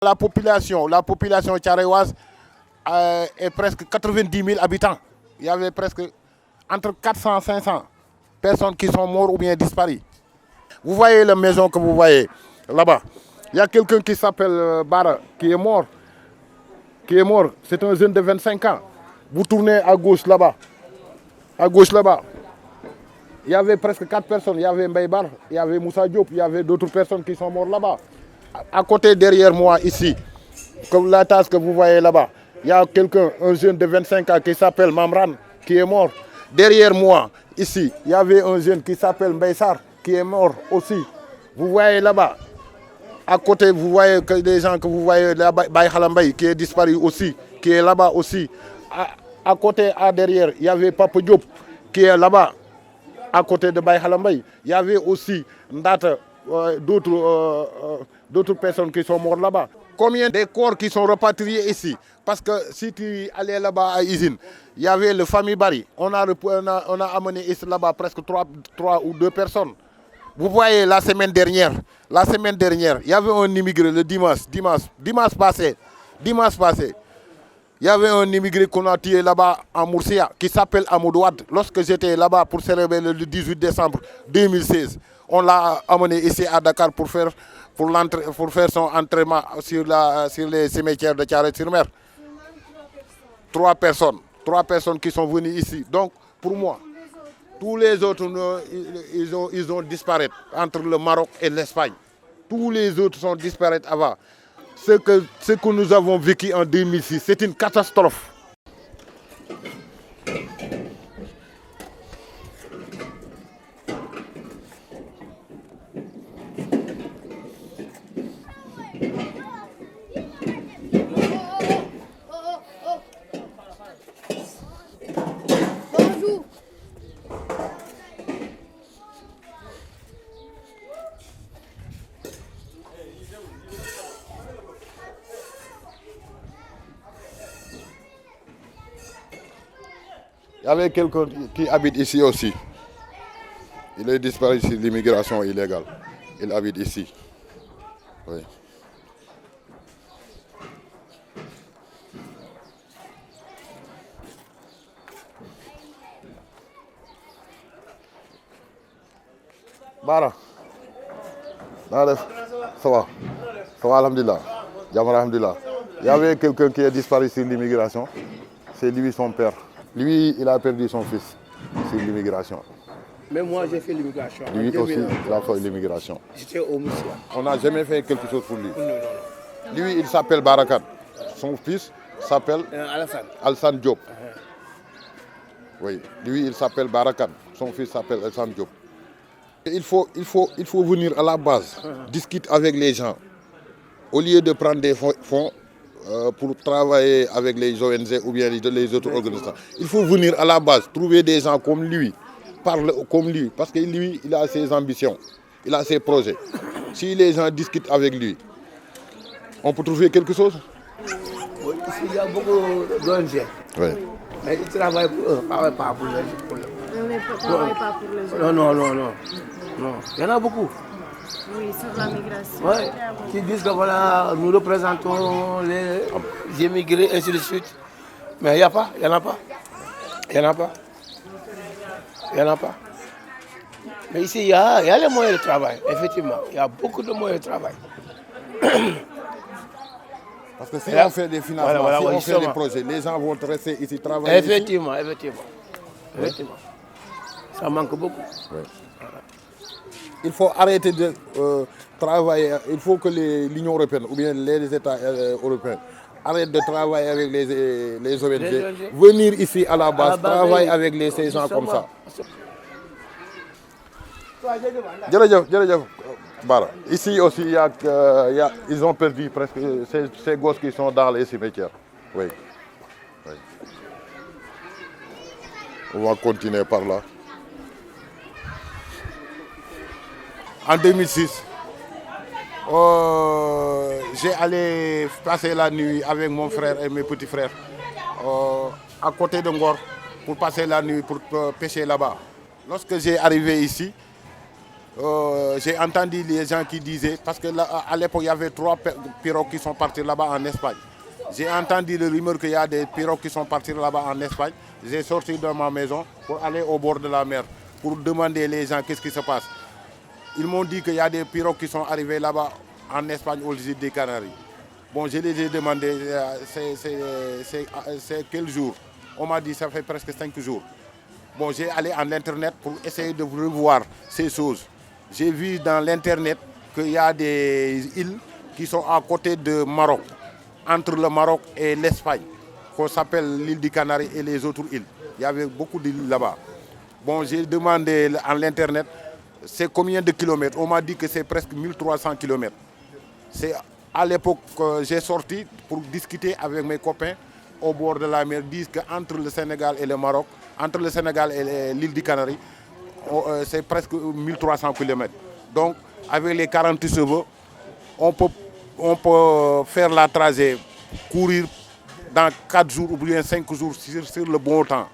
La population tcharéoise est presque 90 000 habitants. Il y avait presque entre 400 et 500 personnes qui sont mortes ou bien disparues. Vous voyez la maison que vous voyez là-bas. Il y a quelqu'un qui s'appelle Bara qui est mort. C'est un jeune de 25 ans. Vous tournez à gauche là-bas. À gauche là-bas. Il y avait presque 4 personnes. Il y avait Mbaye, il y avait Moussa Diop, il y avait d'autres personnes qui sont mortes là-bas. À côté, derrière moi, ici, comme la tasse que vous voyez là-bas, il y a quelqu'un, un jeune de 25 ans qui s'appelle Mamran, qui est mort. Derrière moi, ici, il y avait un jeune qui s'appelle Mbaïsar, qui est mort aussi. Vous voyez là-bas. À côté, vous voyez que des gens que vous voyez là-bas, Baï qui est disparu aussi, qui est là-bas aussi. À côté, derrière, il y avait Papa Diop, qui est là-bas, à côté de Baï Halambay. Il y avait aussi d'autres personnes qui sont mortes là-bas. Combien de corps qui sont repatriés ici? Parce que si tu allais là-bas à Izine, il y avait le famille Barry. On a amené ici là-bas presque 3 ou 2 personnes. Vous voyez la semaine dernière, il y avait un immigré le dimanche passé. Il y avait un immigré qu'on a tué là-bas en Moursia qui s'appelle Amoudouad. Lorsque j'étais là-bas pour célébrer le 18 décembre 2016, on l'a amené ici à Dakar pour faire son entraînement sur les cimetières de Thiaroye-sur-Mer. 3 personnes qui sont venues ici. Donc, pour moi, tous les autres, ils ont disparu entre le Maroc et l'Espagne. Tous les autres sont disparus avant. Ce que nous avons vécu en 2006, c'est une catastrophe. Il y avait quelqu'un qui habite ici aussi. Il est disparu sur l'immigration illégale. Il habite ici. Oui. Bara. Ça va. Ça va, alhamdulillah. Alhamdulillah. Il y avait quelqu'un qui est disparu sur l'immigration. C'est lui son père. Lui, il a perdu son fils sur l'immigration. Mais moi, j'ai fait l'immigration. Lui aussi, il a fait l'immigration. J'étais au Moussia. On n'a jamais fait quelque chose pour lui. Non. Lui, il s'appelle Barakat. Son fils s'appelle Alsan Diop. Oui, lui, il s'appelle Barakat. Son fils s'appelle Alsan Diop. Il faut venir à la base, discuter avec les gens. Au lieu de prendre des fonds pour travailler avec les ONG ou bien les autres organisations. Il faut venir à la base, trouver des gens comme lui, parler comme lui, parce que lui, il a ses ambitions, il a ses projets. Si les gens discutent avec lui, on peut trouver quelque chose. Oui, ici, il y a beaucoup d'ONG. Oui. Mais ils travaillent pour eux, pas pour les autres. Mais ne travaillent pas pour les autres. Non. Il y en a beaucoup. Oui, sur la migration. Ouais, qui disent que voilà, nous représentons les immigrés, ainsi de suite. Mais il n'y en a pas. Mais ici, il y a les moyens de travail, effectivement. Il y a beaucoup de moyens de travail. Parce que si on fait des financements, si on fait des projets, les gens vont rester ici travailler. Effectivement. Ça manque beaucoup. Oui. Il faut arrêter de travailler. Il faut que l'Union européenne ou bien les États européens arrêtent de travailler avec les ONG. Venir ici à la base, travailler avec ces gens comme ça. Bara. Ici aussi, ils ont perdu presque ces gosses qui sont dans les cimetières. Oui. On va continuer par là. En 2006, j'ai allé passer la nuit avec mon frère et mes petits frères à côté de Ngor pour passer la nuit pour pêcher là-bas. Lorsque j'ai arrivé ici, J'ai entendu les gens qui disaient, parce qu'à l'époque, il y avait 3 pirogues qui sont partis là-bas en Espagne. J'ai entendu le rumeur qu'il y a des pirogues qui sont partis là-bas en Espagne. J'ai sorti de ma maison pour aller au bord de la mer, pour demander les gens qu'est-ce qui se passe. Ils m'ont dit qu'il y a des pirogues qui sont arrivées là-bas en Espagne, aux îles des Canaries. Bon, je les ai demandé, c'est quel jour? On m'a dit ça fait presque 5 jours. Bon, j'ai allé en Internet pour essayer de revoir ces choses. J'ai vu dans l'Internet qu'il y a des îles qui sont à côté de Maroc, entre le Maroc et l'Espagne, qu'on s'appelle l'île des Canaries et les autres îles. Il y avait beaucoup d'îles là-bas. Bon, j'ai demandé en l'Internet, c'est combien de kilomètres? On m'a dit que c'est presque 1300 kilomètres. C'est à l'époque que j'ai sorti pour discuter avec mes copains au bord de la mer, disent qu'entre le Sénégal et le Maroc, entre le Sénégal et l'île des Canaries, c'est presque 1300 km. Donc, avec les 40 chevaux, on peut faire la trajet, courir dans 4 jours ou bien 5 jours sur le bon temps.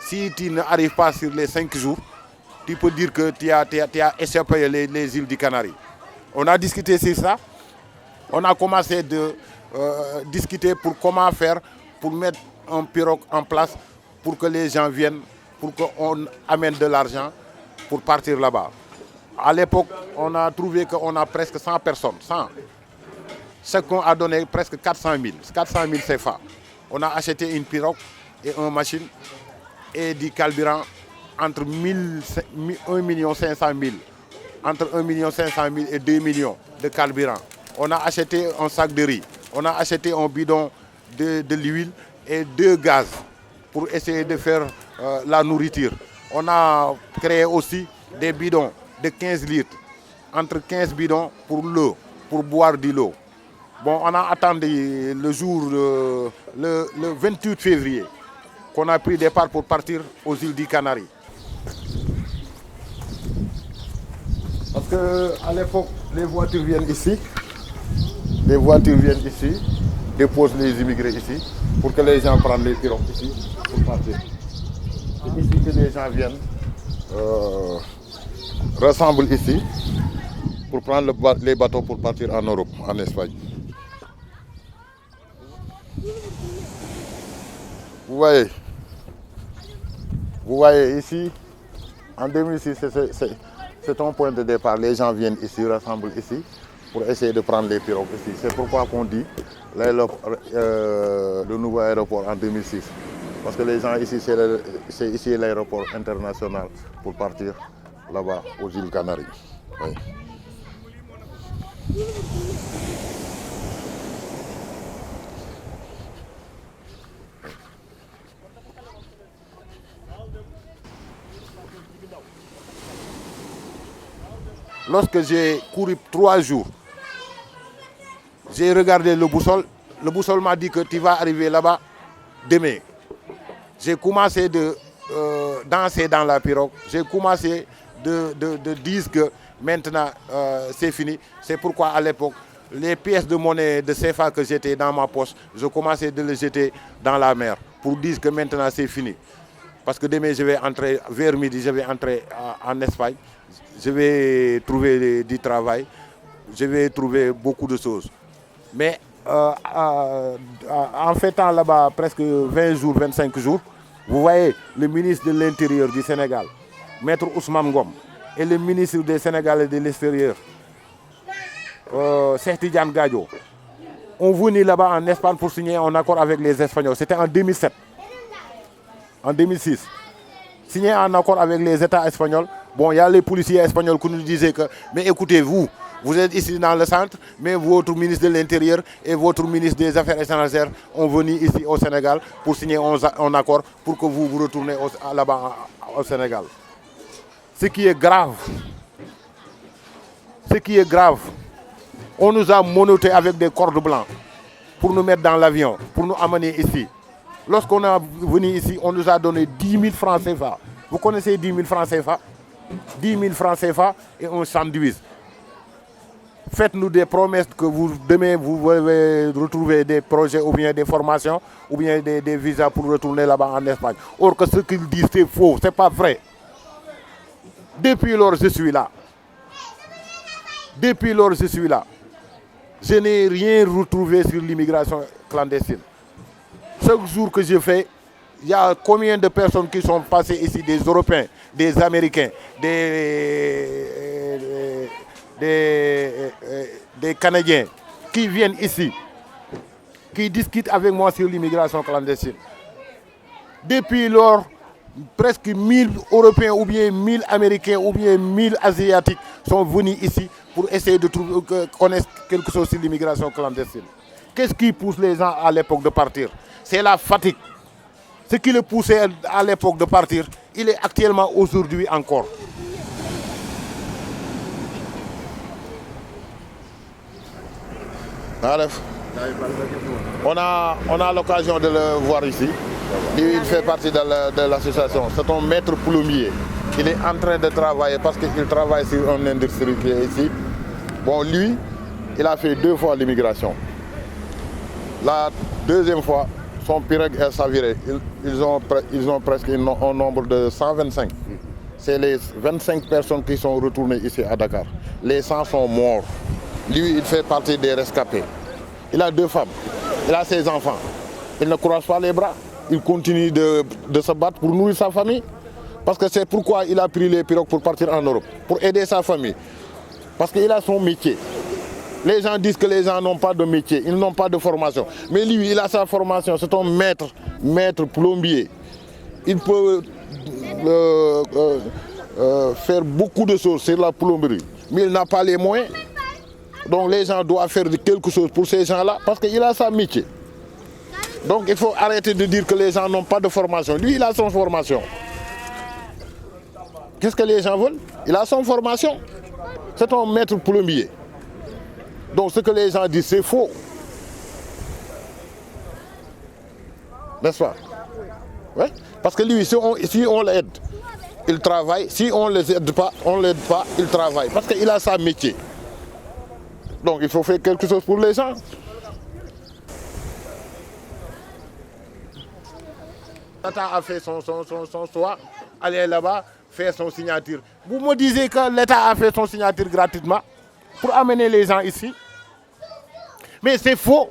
Si tu n'arrives pas sur les 5 jours, tu peux dire que tu as échappé les îles des Canaries. On a discuté sur ça. On a commencé de discuter pour comment faire pour mettre un pirogue en place pour que les gens viennent, pour qu'on amène de l'argent pour partir là-bas. À l'époque, on a trouvé qu'on a presque 100 personnes. 100. Chacun a donné presque 400 000. 400 000 CFA. On a acheté une pirogue et une machine et du carburant entre 1 500 000. Entre 1 500 000 et 2 millions de carburant. On a acheté un sac de riz. On a acheté un bidon de l'huile et 2 gaz pour essayer de faire la nourriture. On a créé aussi des bidons de 15 litres, entre 15 bidons pour l'eau, pour boire de l'eau. Bon, on a attendu le jour, le 28 février, qu'on a pris départ pour partir aux îles des Canaries. Parce qu'à l'époque, les voitures viennent ici. Les voitures viennent ici, déposent les immigrés ici, pour que les gens prennent les pirogues ici pour partir. C'est ici que les gens viennent, rassemblent ici, pour prendre les bateaux pour partir en Europe, en Espagne. Vous voyez ici, en 2006, c'est un point de départ. Les gens viennent ici, rassemblent ici, pour essayer de prendre les pirogues ici. C'est pourquoi on dit le nouveau aéroport en 2006. Parce que les gens ici, c'est ici l'aéroport international pour partir là-bas aux îles Canaries. Oui. Lorsque j'ai couru 3 jours, j'ai regardé le boussole. Le boussole m'a dit que tu vas arriver là-bas demain. J'ai commencé de danser dans la pirogue. J'ai commencé de dire que maintenant c'est fini. C'est pourquoi à l'époque, les pièces de monnaie de CFA que j'étais dans ma poche, je commençais de les jeter dans la mer pour dire que maintenant c'est fini. Parce que demain, je vais entrer, vers midi, je vais entrer en Espagne. Je vais trouver du travail. Je vais trouver beaucoup de choses. Mais en fêtant là-bas presque 20 jours, 25 jours, vous voyez le ministre de l'Intérieur du Sénégal, Maître Ousmane Ngom, et le ministre des Sénégalais de l'Extérieur, Cheikh Tidiane Gadio, ont venu là-bas en Espagne pour signer un accord avec les Espagnols. C'était en 2007. En 2006. Signé un accord avec les États espagnols. Bon, il y a les policiers espagnols qui nous disaient que, mais écoutez, vous êtes ici dans le centre, mais votre ministre de l'Intérieur et votre ministre des Affaires étrangères ont venu ici au Sénégal pour signer un accord pour que vous vous retournez là-bas au Sénégal. Ce qui est grave, on nous a menottés avec des cordes blanches pour nous mettre dans l'avion, pour nous amener ici. Lorsqu'on est venu ici, on nous a donné 10 000 francs CFA. Vous connaissez 10 000 francs CFA? 10 000 francs CFA et un sandwich. Faites-nous des promesses que demain vous allez retrouver des projets ou bien des formations ou bien des visas pour retourner là-bas en Espagne. Or que ce qu'ils disent c'est faux, c'est pas vrai. Depuis lors je suis là. Depuis lors, je suis là. Je n'ai rien retrouvé sur l'immigration clandestine. Chaque jour que je fais, il y a combien de personnes qui sont passées ici, des Européens, des Américains, des Canadiens, qui viennent ici, qui discutent avec moi sur l'immigration clandestine. Depuis lors, presque 1000 Européens ou bien 1000 Américains ou bien 1000 Asiatiques sont venus ici pour essayer de connaître quelque chose sur l'immigration clandestine. Qu'est-ce qui pousse les gens à l'époque de partir? C'est la fatigue. Ce qui le poussait à l'époque de partir, il est actuellement aujourd'hui encore. On a l'occasion de le voir ici. Il fait partie de l'association. C'est un maître plombier. Il est en train de travailler parce qu'il travaille sur une industrie qui est ici. Bon, lui, il a fait 2 fois l'immigration. La deuxième fois, son pirogue est chaviré. Ils ont presque un nombre de 125. C'est les 25 personnes qui sont retournées ici à Dakar. Les 100 sont morts. Lui, il fait partie des rescapés. Il a 2 femmes. Il a ses enfants. Il ne croise pas les bras. Il continue de se battre pour nourrir sa famille. Parce que c'est pourquoi il a pris les pirogues pour partir en Europe. Pour aider sa famille. Parce qu'il a son métier. Les gens disent que les gens n'ont pas de métier, ils n'ont pas de formation. Mais lui, il a sa formation, c'est un maître plombier. Il peut faire beaucoup de choses sur la plomberie, mais il n'a pas les moyens. Donc les gens doivent faire quelque chose pour ces gens-là, parce qu'il a sa métier. Donc il faut arrêter de dire que les gens n'ont pas de formation. Lui, il a son formation. Qu'est-ce que les gens veulent? Il a son formation. C'est un maître plombier. Donc ce que les gens disent, c'est faux. N'est-ce pas? Ouais? Parce que lui, si on l'aide, il travaille. Si on ne l'aide pas, il travaille. Parce qu'il a sa métier. Donc il faut faire quelque chose pour les gens. L'État a fait son choix, aller là-bas, faire son signature. Vous me disiez que l'État a fait son signature gratuitement pour amener les gens ici. Mais c'est faux.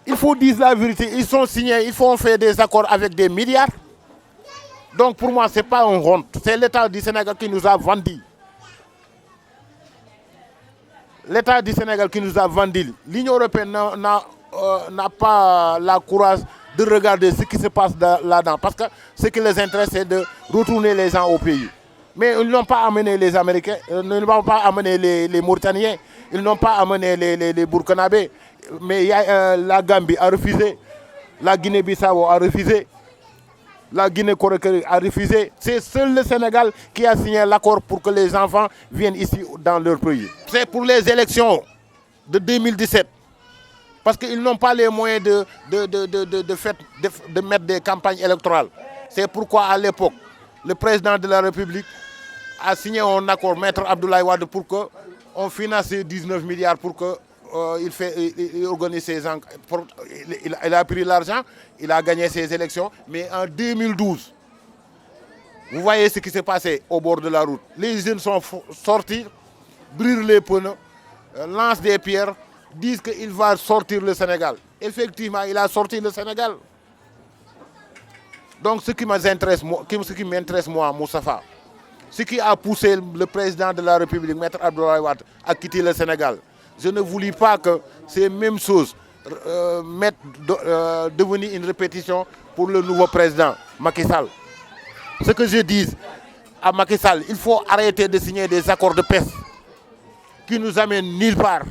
Il faut dire la vérité. Ils sont signés, ils font faire des accords avec des milliards. Donc pour moi, ce n'est pas un honte. C'est l'État du Sénégal qui nous a vendu. L'État du Sénégal qui nous a vendu. L'Union européenne n'a pas la courage de regarder ce qui se passe là-dedans. Parce que ce qui les intéresse, c'est de retourner les gens au pays. Mais ils n'ont pas amené les Américains, ils n'ont pas amené les Mauritaniens, ils n'ont pas amené les Burkinabés. Mais la Gambie a refusé, la Guinée-Bissau a refusé, la Guinée-Conakry a refusé. C'est seul le Sénégal qui a signé l'accord pour que les enfants viennent ici dans leur pays. C'est pour les élections de 2017. Parce qu'ils n'ont pas les moyens de mettre des campagnes électorales. C'est pourquoi à l'époque, le président de la République a signé un accord, Maître Abdoulaye Wade, pour qu'on finance 19 milliards pour qu'il organise ses enquêtes. Il a pris l'argent, il a gagné ses élections, mais en 2012, vous voyez ce qui s'est passé au bord de la route. Les jeunes sont sortis, brûlent les pneus, lancent des pierres, disent qu'il va sortir le Sénégal. Effectivement, il a sorti le Sénégal. Donc ce qui m'intéresse moi, Moustapha, ce qui a poussé le président de la République, Maître Abdoulaye Wade, à quitter le Sénégal, je ne voulais pas que ces mêmes choses devenir une répétition pour le nouveau président, Macky Sall. Ce que je dis à Macky Sall, il faut arrêter de signer des accords de paix qui nous amènent nulle part.